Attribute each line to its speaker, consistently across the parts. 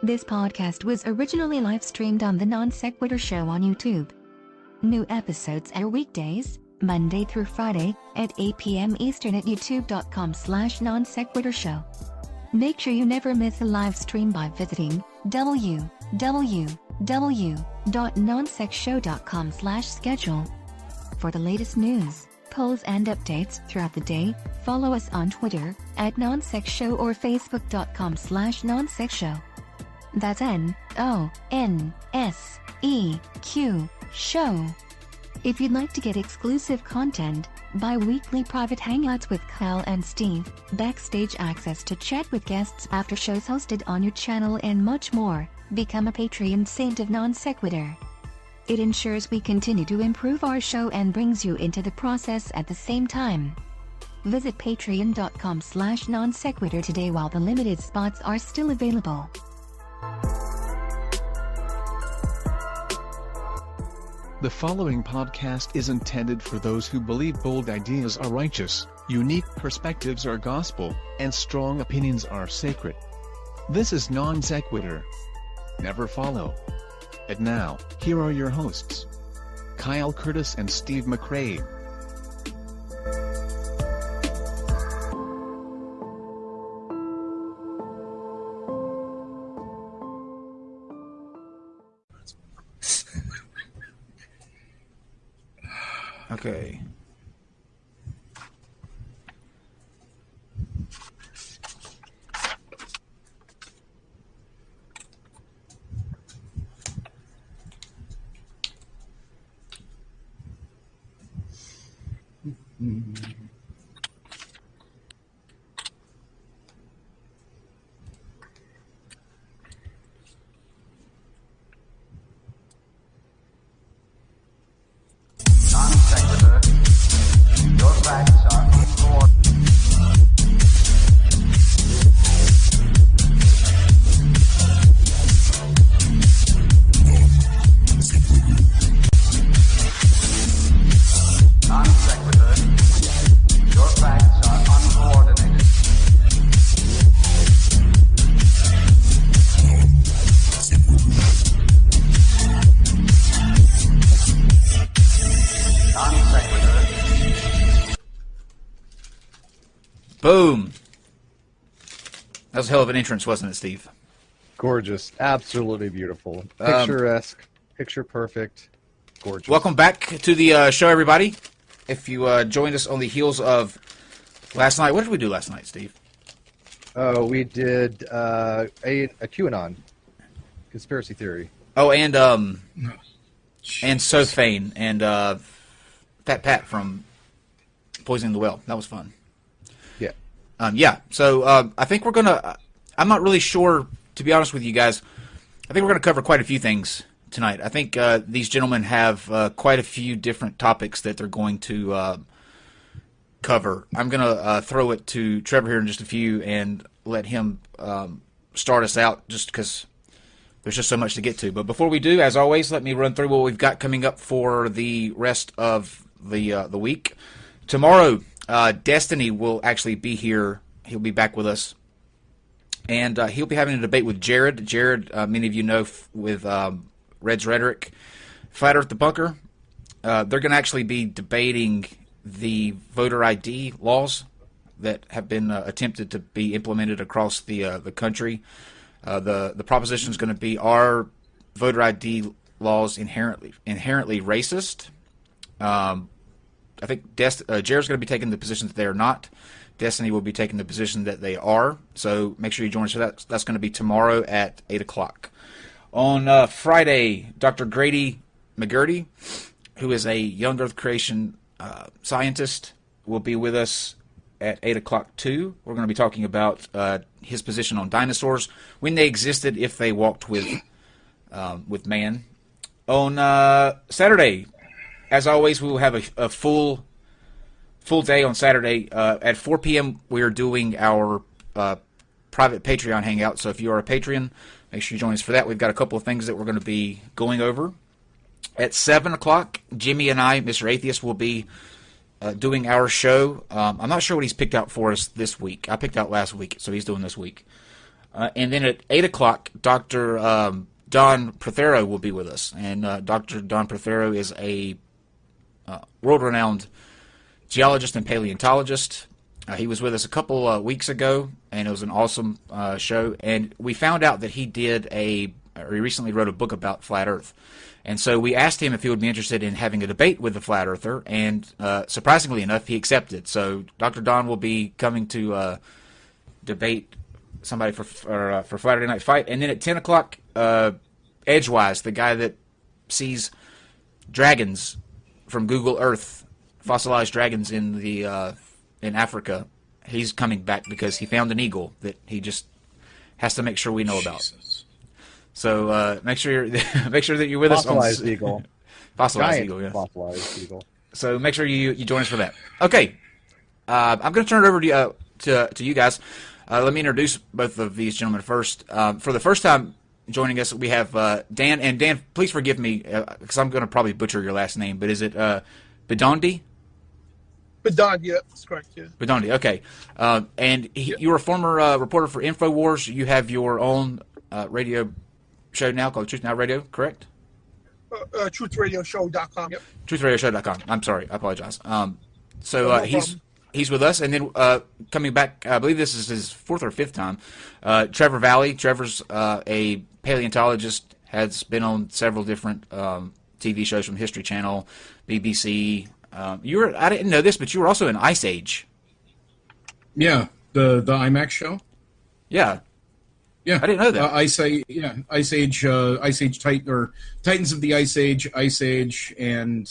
Speaker 1: This podcast was originally live-streamed on the NonSequitur Show on YouTube. New episodes air weekdays, Monday through Friday, at 8 p.m. Eastern at youtube.com/NonSequitur Show. Make sure you never miss a live stream by visiting www.nonsecshow.com/schedule. For the latest news, polls and updates throughout the day, follow us on Twitter at NonSecShow or Facebook.com/NonSecShow. That's NonSeq Show. If you'd like to get exclusive content, bi-weekly private hangouts with Kyle and Steve, backstage access to chat with guests after shows hosted on your channel and much more, become a Patreon saint of NonSequitur. It ensures we continue to improve our show and brings you into the process at the same time. Visit patreon.com/NonSequitur today while the limited spots are still available.
Speaker 2: The following podcast is intended for those who believe bold ideas are righteous, unique perspectives are gospel, and strong opinions are sacred. This is Non-Sequitur. Never follow. And now, here are your hosts, Kyle Curtis and Steve McRae.
Speaker 3: Okay.
Speaker 4: Your facts are uncoordinated. Non-sequitur. Your facts are uncoordinated. Non-sequitur.
Speaker 3: Boom. That was a hell of an entrance, wasn't it, Steve?
Speaker 5: Gorgeous. Absolutely beautiful. Picturesque. Picture perfect. Gorgeous.
Speaker 3: Welcome back to the show, everybody. If you joined us on the heels of last night, what did we do last night, Steve?
Speaker 5: We did a QAnon conspiracy theory.
Speaker 3: Oh, and Sophane and Fat Pat from Poisoning the Well. That was fun.
Speaker 5: Yeah.
Speaker 3: So I think we're going to, I'm not really sure, to be honest with you guys, I think we're going to cover quite a few things tonight. I think these gentlemen have quite a few different topics that they're going to cover. I'm going to throw it to Trevor here in just a few and let him start us out just because there's just so much to get to. But before we do, as always, let me run through what we've got coming up for the rest of the week. Tomorrow, Destiny will actually be here. He'll be back with us. And he'll be having a debate with Jared. Jared, many of you know with Red's Rhetoric, Flat Earth the Bunker. They're going to actually be debating the voter ID laws that have been attempted to be implemented across the country. The proposition is going to be, are voter ID laws inherently racist? I think Jared's going to be taking the position that they are not. Destiny will be taking the position that they are. So make sure you join us for that. That's going to be tomorrow at 8 o'clock. On Friday, Dr. Grady McGurty, who is a young Earth creation scientist, will be with us at 8 o'clock too. We're going to be talking about his position on dinosaurs, when they existed, if they walked with man. On Saturday, as always, we will have a full day on Saturday. At 4 p.m., we are doing our private Patreon hangout. So if you are a Patreon, make sure you join us for that. We've got a couple of things that we're going to be going over. At 7 o'clock, Jimmy and I, Mr. Atheist, will be doing our show. I'm not sure what he's picked out for us this week. I picked out last week, so he's doing this week. And then at 8 o'clock, Dr. Don Prothero will be with us. And Dr. Don Prothero is a world-renowned geologist and paleontologist. He was with us a couple weeks ago, and it was an awesome show. And we found out that he recently wrote a book about flat Earth. And so we asked him if he would be interested in having a debate with the flat earther, and surprisingly enough, he accepted. So Dr. Don will be coming to debate somebody for Friday Night Fight. And then at 10 o'clock, Edgewise, the guy that sees dragons from Google Earth, fossilized dragons in Africa, he's coming back because he found an eagle that he just has to make sure we know about. So make sure that you're with us on
Speaker 5: Fossilized eagle.
Speaker 3: Fossilized
Speaker 5: Giant
Speaker 3: eagle, yeah.
Speaker 5: Fossilized eagle.
Speaker 3: So make sure you join us for that. Okay, I'm going to turn it over to you guys. Let me introduce both of these gentlemen first. For the first time joining us, we have Dan. And Dan, please forgive me because I'm going to probably butcher your last name. But is it Bidondi?
Speaker 6: Bidondi, yeah, that's correct. Yeah.
Speaker 3: Bidondi, okay. And you were a former reporter for InfoWars. You have your own radio show now called Truth Now Radio, correct?
Speaker 6: TruthRadioShow.com. Yep.
Speaker 3: TruthRadioShow.com. I'm sorry, I apologize. So he's with us, and then coming back, I believe this is his fourth or fifth time. Trevor Valle. Trevor's a paleontologist, has been on several different TV shows from History Channel, BBC. I didn't know this, but you were also in Ice Age.
Speaker 7: Yeah, the IMAX show.
Speaker 3: Yeah.
Speaker 7: Yeah,
Speaker 3: I didn't know that.
Speaker 7: Ice Age, Titans of the Ice Age, and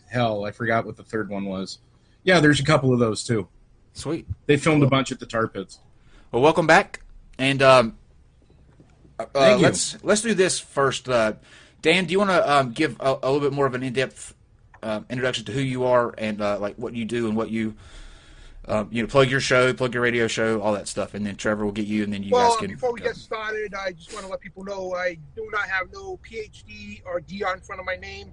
Speaker 7: hell, I forgot what the third one was. Yeah, there's a couple of those too.
Speaker 3: Sweet.
Speaker 7: They filmed a bunch at the tar pits.
Speaker 3: Well, welcome back, and let's do this first. Dan, do you want to give a little bit more of an in-depth introduction to who you are and like what you do and what you plug your show, plug your radio show, all that stuff, and then Trevor will get you, and then you guys can.
Speaker 6: Before we get started, I just want to let people know I do not have no PhD or D in front of my name.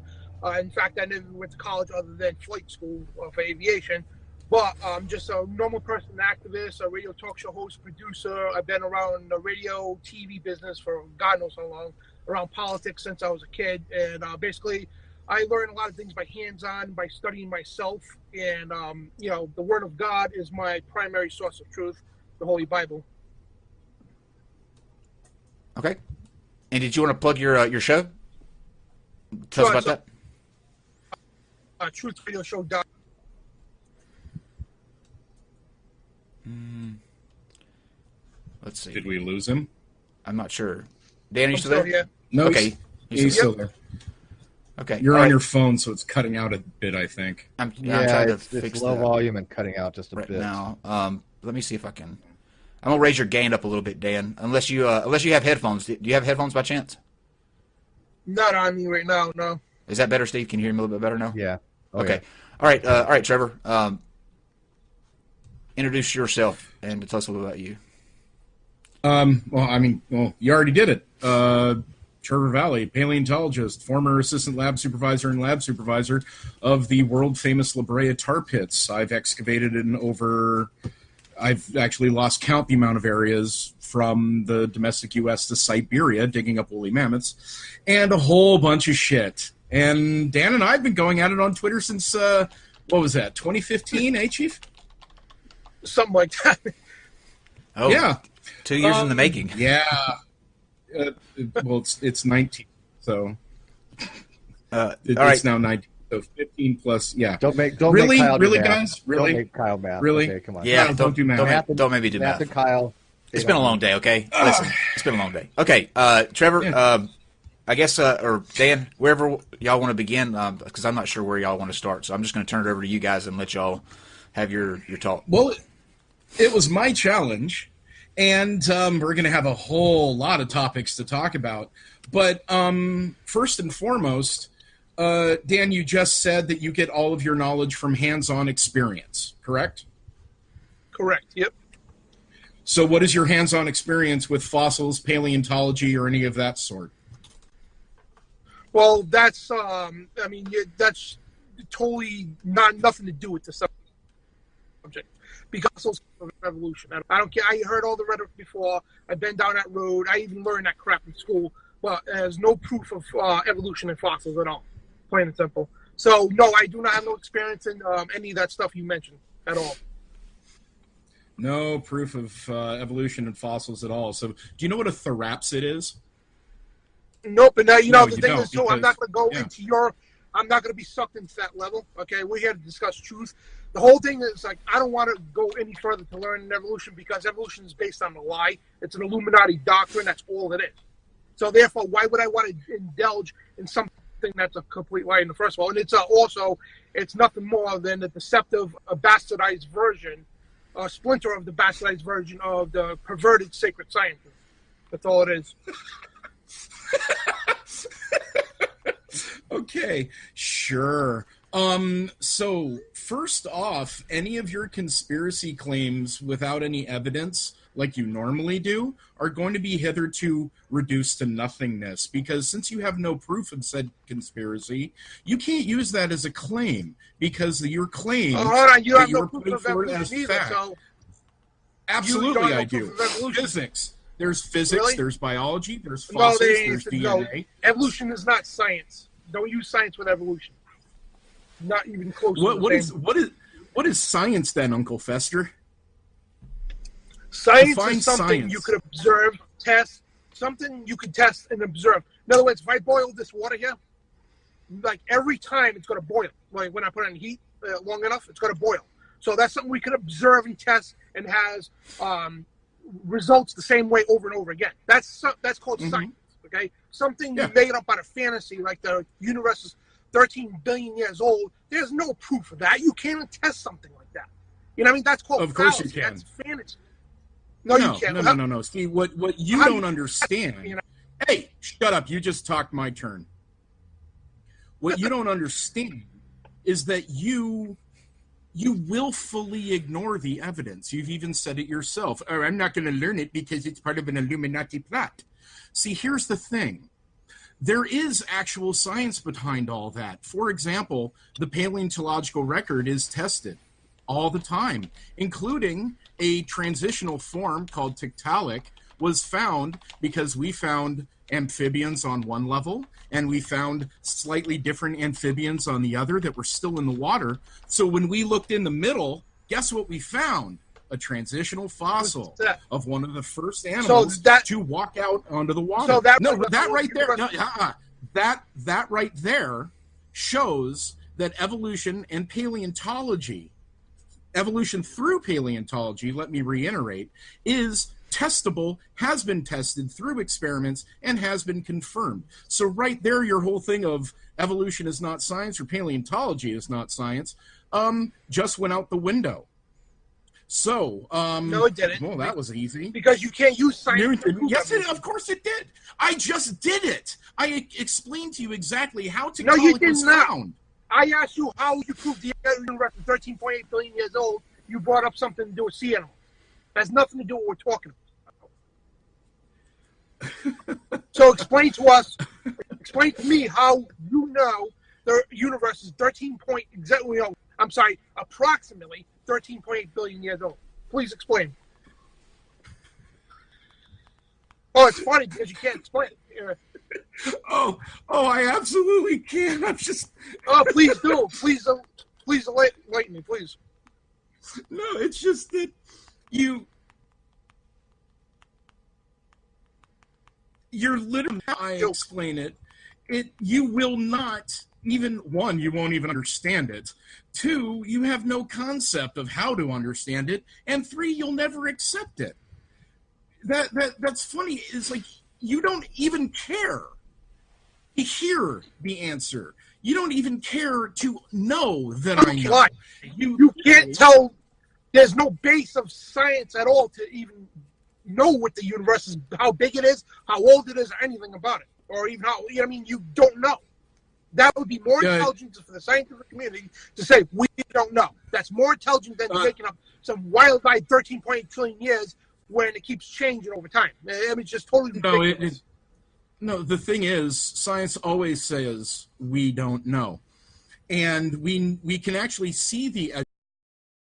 Speaker 6: In fact, I never went to college other than flight school for aviation. But I'm just a normal person, activist, a radio talk show host, producer. I've been around the radio, TV business for God knows how long, around politics since I was a kid, and basically. I learn a lot of things by hands-on, by studying myself, and the Word of God is my primary source of truth, the Holy Bible.
Speaker 3: Okay. And did you want to plug your show? Tell us about that.
Speaker 6: TruthRadioShow.
Speaker 3: Let's see.
Speaker 7: Did we lose him?
Speaker 3: I'm not sure. Dan, are you still there?
Speaker 6: Yeah.
Speaker 7: No.
Speaker 3: Okay.
Speaker 7: He's still there.
Speaker 3: Okay.
Speaker 7: You're
Speaker 3: All
Speaker 7: on your phone, so it's cutting out a bit, I think.
Speaker 3: I'm
Speaker 5: Yeah,
Speaker 3: trying to
Speaker 5: it's
Speaker 3: fix
Speaker 5: low
Speaker 3: that
Speaker 5: volume and cutting out just a
Speaker 3: right
Speaker 5: bit.
Speaker 3: now. Let me see if I can. I'm gonna raise your gain up a little bit, Dan. Unless you have headphones. Do you have headphones by chance?
Speaker 6: Not on me right now, no.
Speaker 3: Is that better, Steve? Can you hear me a little bit better now?
Speaker 5: Yeah. Oh,
Speaker 3: Okay.
Speaker 5: yeah.
Speaker 3: All right, Trevor. Introduce yourself and tell us a little about you.
Speaker 7: You already did it. Trevor Valle, paleontologist, former assistant lab supervisor and lab supervisor of the world-famous La Brea tar pits. I've excavated I've actually lost count the amount of areas from the domestic U.S. to Siberia, digging up woolly mammoths, and a whole bunch of shit. And Dan and I have been going at it on Twitter since, 2015, Chief?
Speaker 6: Something like that.
Speaker 3: Oh,
Speaker 7: yeah.
Speaker 3: 2 years in the making.
Speaker 7: Yeah. It's 19, so it's now 19. So 15 plus, yeah.
Speaker 5: Don't make Kyle do math.
Speaker 7: Guys, really,
Speaker 5: don't make Kyle math.
Speaker 7: Really,
Speaker 5: okay, come on.
Speaker 3: Yeah,
Speaker 7: No, don't do math.
Speaker 3: Don't make me do math.
Speaker 5: And Kyle.
Speaker 3: It's been a long day. Okay, listen, it's been a long day. Okay, Trevor.
Speaker 7: Yeah.
Speaker 3: I guess, or Dan, wherever y'all want to begin, because I'm not sure where y'all want to start. So I'm just going to turn it over to you guys and let y'all have your talk.
Speaker 7: Well, it was my challenge. And we're going to have a whole lot of topics to talk about. But first and foremost, Dan, you just said that you get all of your knowledge from hands-on experience, correct?
Speaker 6: Correct, yep.
Speaker 7: So what is your hands-on experience with fossils, paleontology, or any of that sort?
Speaker 6: Well, that's, that's totally nothing to do with the subject subject because of evolution. I don't care. I heard all the rhetoric before. I've been down that road. I even learned that crap in school. But there's no proof of evolution in fossils at all, plain and simple. So, no, I do not have no experience in any of that stuff you mentioned at all.
Speaker 7: No proof of evolution in fossils at all. So, do you know what a therapsid is?
Speaker 6: Nope. And you know,
Speaker 7: No,
Speaker 6: the
Speaker 7: you
Speaker 6: thing
Speaker 7: don't,
Speaker 6: is, too, I'm not going to go
Speaker 7: yeah.
Speaker 6: into your... I'm not going to be sucked into that level, okay? We're here to discuss truth. The whole thing is, like, I don't want to go any further to learn in evolution because evolution is based on a lie. It's an Illuminati doctrine. That's all it is. So, therefore, why would I want to indulge in something that's a complete lie in the first of all? And it's also, it's nothing more than a deceptive, a bastardized version, a splinter of the bastardized version of the perverted sacred sciences. That's all it is.
Speaker 7: Okay, sure. So first off, any of your conspiracy claims without any evidence, like you normally do, are going to be hitherto reduced to nothingness, because since you have no proof of said conspiracy, you can't use that as a claim, because your claim
Speaker 6: Hold on, you have no
Speaker 7: you're
Speaker 6: proof
Speaker 7: putting
Speaker 6: of
Speaker 7: forward
Speaker 6: evolution
Speaker 7: as
Speaker 6: either,
Speaker 7: fact.
Speaker 6: so...
Speaker 7: Absolutely, I do.
Speaker 6: proof of evolution.
Speaker 7: Physics. There's physics,
Speaker 6: Really?
Speaker 7: there's biology, there's
Speaker 6: No,
Speaker 7: fossils, there's
Speaker 6: no.
Speaker 7: DNA.
Speaker 6: Evolution is not science. Don't use science with evolution. Not even close.
Speaker 7: What is science then, Uncle Fester?
Speaker 6: Science
Speaker 7: Define
Speaker 6: is something
Speaker 7: science.
Speaker 6: you could observe, test, something you could test and observe. In other words, if I boil this water here, like every time it's going to boil. Like when I put it in heat long enough, it's going to boil. So that's something we can observe and test and has results the same way over and over again. That's called science. Okay, something you made up out of fantasy, like the universe is 13 billion years old. There's no proof of that. You can't even test something like that. You know what I mean? That's called
Speaker 7: Of course
Speaker 6: fallacy.
Speaker 7: you can.
Speaker 6: That's fantasy. No, you can't.
Speaker 7: No. See, what you don't understand.
Speaker 6: You know?
Speaker 7: Hey, shut up. You just talked my turn. What you don't understand is that you willfully ignore the evidence. You've even said it yourself. Oh, I'm not going to learn it because it's part of an Illuminati plot. See, here's the thing. There is actual science behind all that. For example, the paleontological record is tested all the time, including a transitional form called Tiktaalik was found because we found amphibians on one level and we found slightly different amphibians on the other that were still in the water. So when we looked in the middle, guess what we found? A transitional fossil of one of the first animals to walk out onto the water.
Speaker 6: So
Speaker 7: that right there, that right there shows that evolution and paleontology, evolution through paleontology, let me reiterate, is testable, has been tested through experiments, and has been confirmed. So right there, your whole thing of evolution is not science or paleontology is not science just went out the window. So,
Speaker 6: no, it didn't.
Speaker 7: Well, that was easy.
Speaker 6: Because you can't use science.
Speaker 7: Yes, of course it did. I just did it. I explained to you exactly how to was found.
Speaker 6: I asked you how you proved the universe is 13.8 billion years old. You brought up something to do with sea animals. That has nothing to do with what we're talking about. So explain to me how you know the universe is approximately 13.8 billion years old. Please explain. Oh, it's funny because you can't explain it.
Speaker 7: Oh, I absolutely can. I'm just.
Speaker 6: Oh, please do. Please enlighten me, please.
Speaker 7: No, it's just that you're literally. I explain it. You will not. Even one, you won't even understand it. Two, you have no concept of how to understand it. And three, you'll never accept it. That's funny. It's like you don't even care to hear the answer. You don't even care to know that I know.
Speaker 6: You can't tell. There's no base of science at all to even know what the universe is, how big it is, how old it is, or anything about it, or even how. You know what I mean? You don't know. That would be more intelligent for the scientific community to say, we don't know. That's more intelligent than making up some wild-eyed 13.8 trillion years when it keeps changing over time. I mean, it's just totally ridiculous.
Speaker 7: No, the thing is, science always says we don't know. And we can actually see the